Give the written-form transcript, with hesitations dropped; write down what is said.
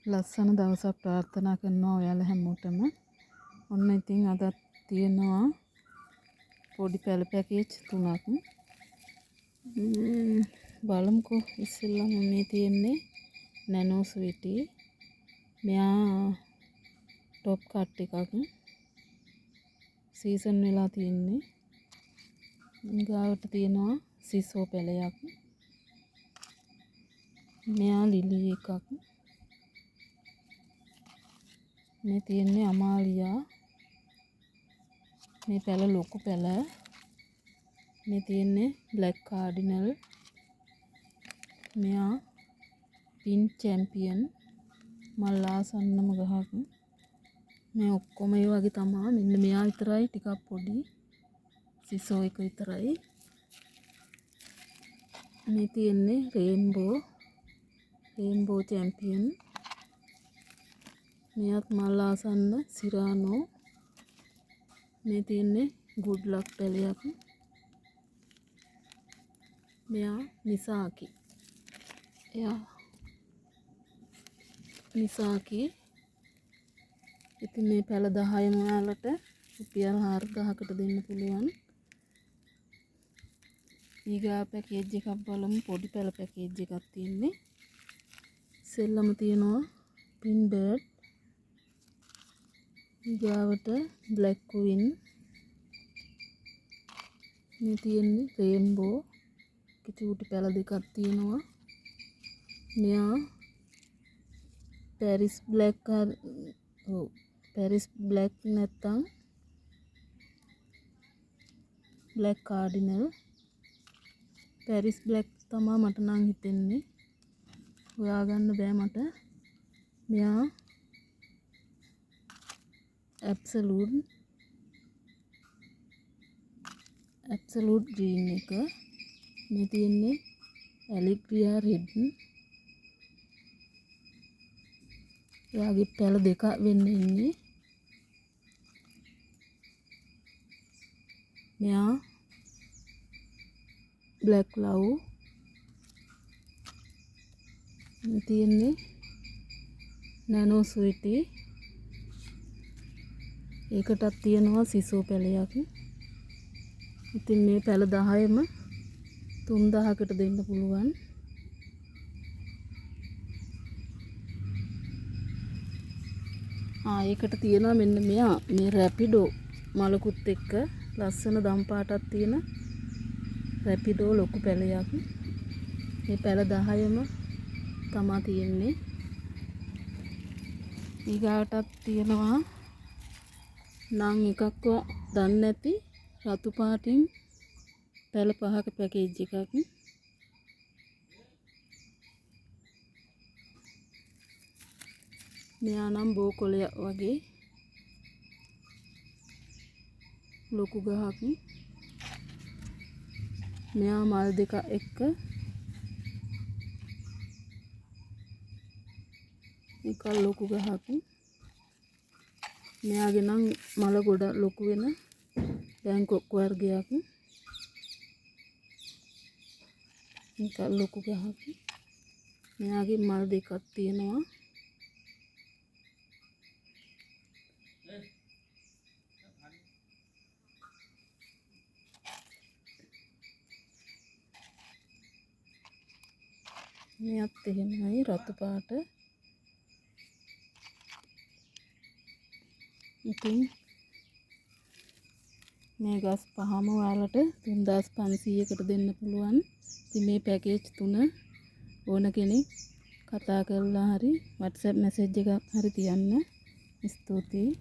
ලස්සන දවසක් ප්‍රාර්ථනා කරනවා ඔයාලා හැමෝටම. ඔන්න ඉතින් අද තියෙනවා පොඩි පැල පැකේජ් 3ක්. බලමුකෝ ඉස්සෙල්ලාම මේ තියෙන්නේ නැනෝ ස්වීටි. මෙයා টොප් කට් එකක්. සීසන් වෙලා තියෙන්නේ. ගාවට තියෙනවා සිසෝ පැලයක්. මෙයා ලිලි එකක්. මේ තියෙන්නේ අමාලියා. මේ පැල ලොකු පැල. මේ තියෙන්නේ බ්ලැක් කාඩිනල්. මෙයා පින් චැම්පියන් මල් ආසන්නම ගහක්. මේ ඔක්කොම ඒ වගේ තමයි. මෙන්න මෙයා විතරයි ටිකක් පොඩි. සිසෝ එක විතරයි. මේ තියෙන්නේ රේන්බෝ චැම්පියන්. මෙයාත් මල් ආසන්න සිරානෝ. මේ තියෙන්නේ ගුඩ් ලක් පැලයක්. මෙයා නිසාකි. ඉතින් මේ පැල 10ම ඔයාලට රුපියල් 4000කට දෙන්න පුළුවන්. ඊගා පැකේජ් එකක් බලමු. පොඩි පැල පැකේජ් එකක් තියෙන්නේ. සෙල්ලම තියෙනවා පින් බර්ඩ්. ඊගාවට බ්ලැක් ක්වීන්. මේ තියෙන්නේ රේන්බෝ. චූටි පැල දෙකක් තියෙනවා. මෙයා පැරිස් බ්ලැක් නැත්තම් බ්ලැක් කාඩිනල්. පැරිස් බ්ලැක් තමයි මට නම් හිතෙන්නේ. හොයාගන්න බෑ මට. මෙයා ඇබ්සලූට් ග්‍රීන් එක. මේ තියෙන්නේ ඇලිග්‍රියා රෙඩ්. එයාගේ පැල දෙක වෙන්න ඉන්නේ. මෙයා බ්ලැක් ලව්. මේ තියෙන්නේ නැනෝ ස්වීටි. ඒකටත් තියෙනවා සිසෝ පැලයක්. ඉතින් මේ පැල 10ම 3000කට දෙන්න පුළුවන්. ඒකට තියෙනවා මෙන්න මෙයා මේ රැපිඩෝ මලකුත් එක්ක ලස්සන දම් පාටක් තියෙන රැපිඩෝ ලොකු පැලයක්. මේ පැල 10ම තමා තියෙන්නේ. ඊගාටත් තියෙනවා නම් එකක්ව දන්නේ නැති රතු පාටින් පැල 5ක පැකේජ් එකක්. මෙයා නම් බෝකොලයක් වගේ ලොකු ගහක්. මෙයා මල් දෙක එක්ක එක ලොකු ගහක්. මෙයාගේ නම් මල ගොඩ ලොකු වෙන බැංකොක් වර්ගයක්. එක ලොකු ගහක්. මෙයාගේ මල් දෙකක් තියෙනවා. මෙයත් එහෙමයි රතු පාට. ඉතින් මේ ගස් පහම ඔයාලට 3500කට දෙන්න පුළුවන්. ඉතින් මේ පැකේජ් 3 ඕන කෙනෙක් කතා කරලා හරි WhatsApp මැසේජ් එකක් හරි තියන්න. ස්තුතියි.